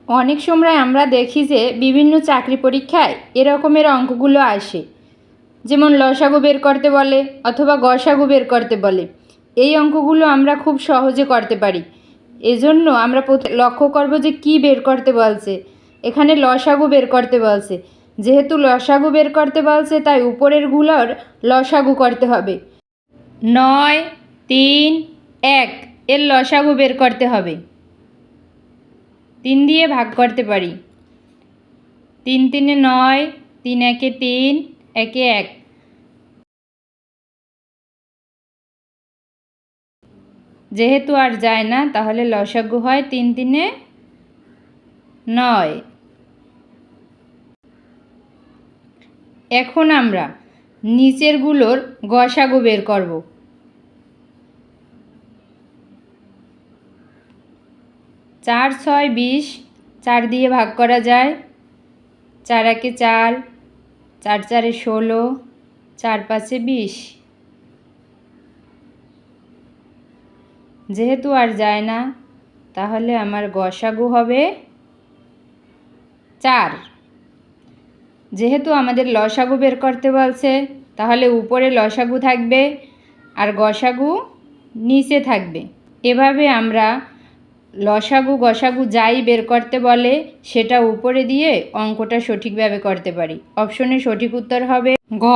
অনেক সময় আমরা দেখি যে বিভিন্ন চাকরি পরীক্ষায় এরকমের অঙ্কগুলো আসে, যেমন লসাগু বের করতে বলে অথবা গসাগু বের করতে বলে। এই অঙ্কগুলো আমরা খুব সহজে করতে পারি। এজন্য আমরা লক্ষ্য করব যে কি বের করতে বলছে। এখানে লসাগু বের করতে বলছে, যেহেতু লসাগু বের করতে বলছে তাই উপরেরগুলোর লসাগু করতে হবে। 9, 3, 1 এর লসাগু বের করতে হবে। 3 দিয়ে ভাগ করতে পারি। 3 3 9, 3 1 3, 1 1। যেহেতু আর যায় না তাহলে লসাগু হয় 3 3 9। এখন আমরা নিচেরগুলোর গসাগু বের করব। 4 6 20, 4 দিয়ে ভাগ করা যায়। 4 1 4, 4 4 16, 4 5 20। যেহেতু আর যায় না তাহলে আমার গসাগু হবে 4। যেহেতু আমাদের লসাগু বের করতে বলছে তাহলে উপরে লসাগু থাকবে আর গসাগু নিচে থাকবে। এভাবে আমরা লসাগু গসাগু যাই বের করতে বলে সেটা উপরে দিয়ে অঙ্কটা সঠিকভাবে করতে পারি। অপশনে সঠিক উত্তর হবে ঘ।